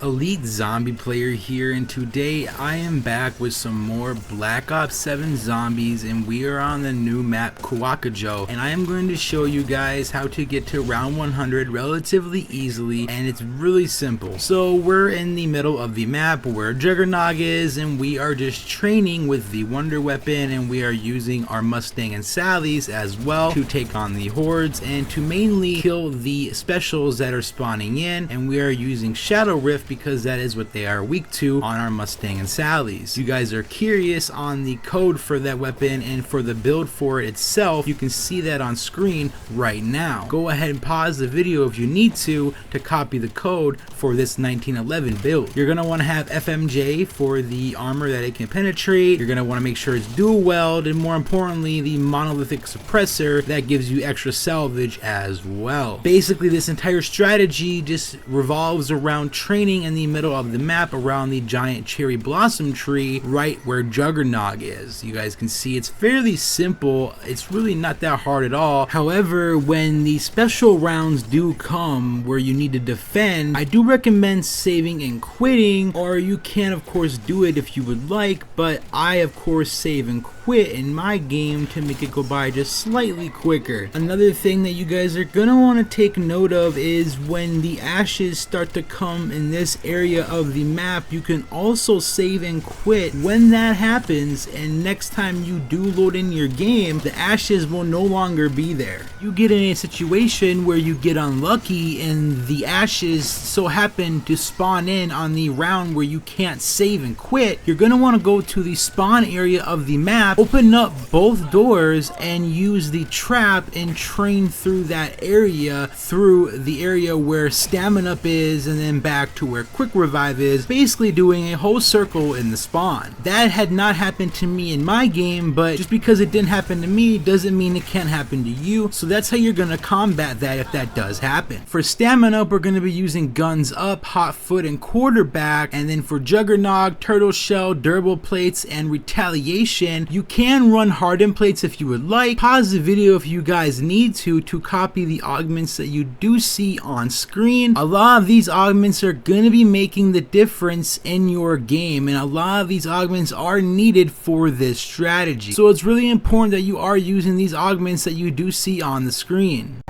Elite Zombie Player here, and today I am back with some more Black Ops 7 zombies, and we are on the new map Kowakujo, and I am going to show you guys how to get to round 100 relatively easily, and it's really simple. So we're in the middle of the map where Juggernog is, and we are just training with the Wonder Weapon, and we are using our Mustang and Sallies as well to take on the hordes and to mainly kill the specials that are spawning in, and we are using Shadow Rift because that is what they are weak to on our Mustang and Sallies. You guys are curious on the code for that weapon and for the build for it itself, you can see that on screen right now. Go ahead and pause the video if you need to copy the code for this 1911 build. You're going to want to have FMJ for the armor that it can penetrate. You're going to want to make sure it's dual weld, and more importantly the monolithic suppressor that gives you extra salvage as well. Basically this entire strategy just revolves around training in the middle of the map around the giant cherry blossom tree right where Juggernog is. You guys can see it's fairly simple. It's really not that hard at all. However, when the special rounds do come where you need to defend, I do recommend saving and quitting, or you can of course do it if you would like, but I of course save and quit in my game to make it go by just slightly quicker. Another thing that you guys are gonna want to take note of is when the ashes start to come in this area of the map, you can also save and quit when that happens, and next time you do load in your game, the ashes will no longer be there. You get in a situation where you get unlucky and the ashes so happen to spawn in on the round where you can't save and quit, you're going to want to go to the spawn area of the map, open up both doors and use the trap and train through that area, through the area where stamina up is and then back to where quick revive is, basically doing a whole circle in the spawn. That had not happened to me in my game, but just because it didn't happen to me doesn't mean it can't happen to you, so that's how you're going to combat that if that does happen. For stamina up, we're going to be using guns up, hot foot, and quarterback, and then for Juggernog, turtle shell, durable plates, and retaliation, you can run hardened plates if you would like. Pause the video if you guys need to copy the augments that you do see on screen. A lot of these augments are going to be making the difference in your game, and a lot of these augments are needed for this strategy, so it's really important that you are using these augments that you do see on the screen.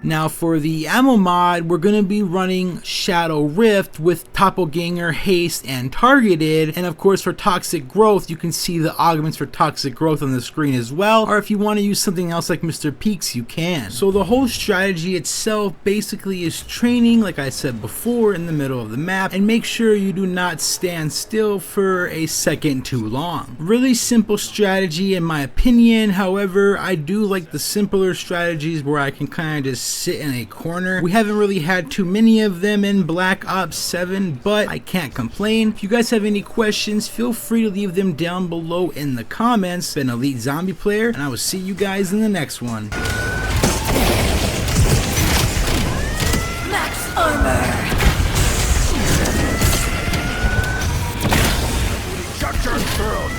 Now for the ammo mod, we're going to be running Shadow Rift with Doppelganger, Haste, and Targeted, and of course for Toxic Growth you can see the augments for Toxic Growth on the screen as well, or if you want to use something else like Mr. Peaks you can. So the whole strategy itself basically is training, like I said before, in the middle of the map, and make sure you do not stand still for a second too long. Really simple strategy in my opinion. However, I do like the simpler strategies where I can kind of just sit in a corner. We haven't really had too many of them in Black Ops 7, but I can't complain. If you guys have any questions, feel free to leave them down below in the comments. It's been Elite Zombie Player, and I will see you guys in the next one. Max armor. Shut your throat.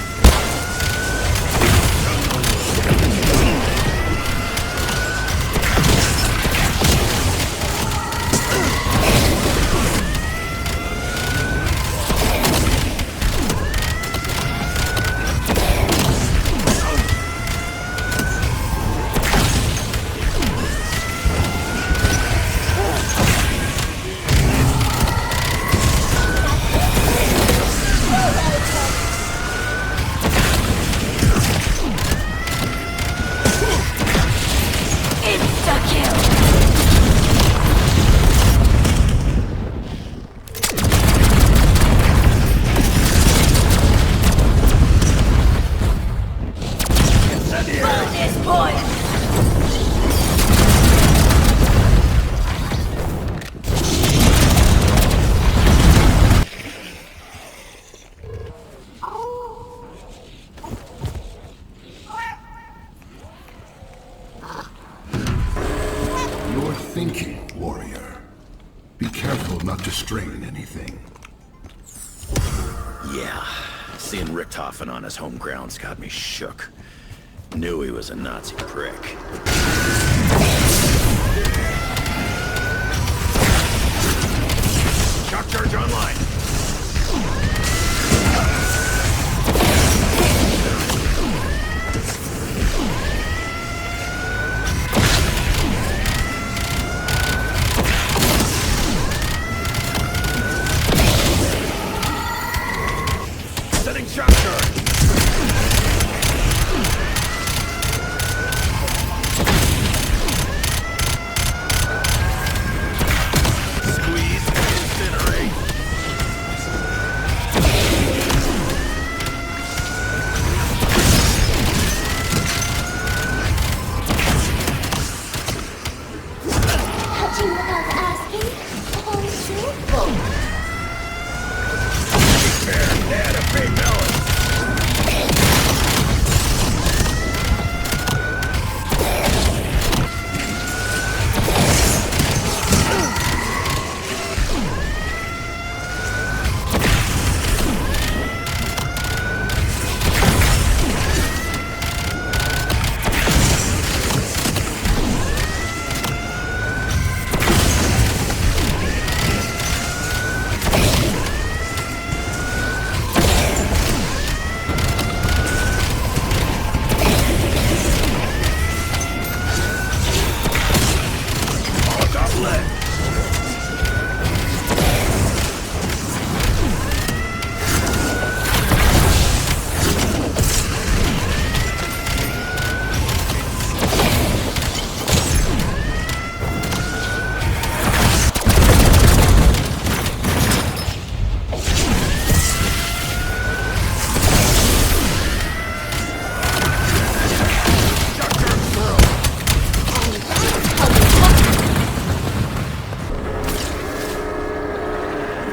Thinking, warrior. Be careful not to strain anything. Yeah. Seeing Richthofen on his home grounds got me shook. Knew he was a Nazi prick. Shock charge online. Setting shock charge. Squeeze and incinerate. Touching without asking? Oh, truthful. Add a big melon. Molotov lead.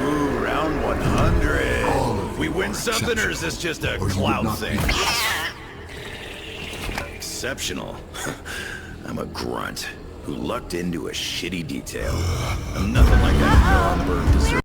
Ooh, round 100. We win something, or is this just a clout thing? Exceptional. I'm a grunt who lucked into a shitty detail. I'm nothing like that girl on the bird deserve.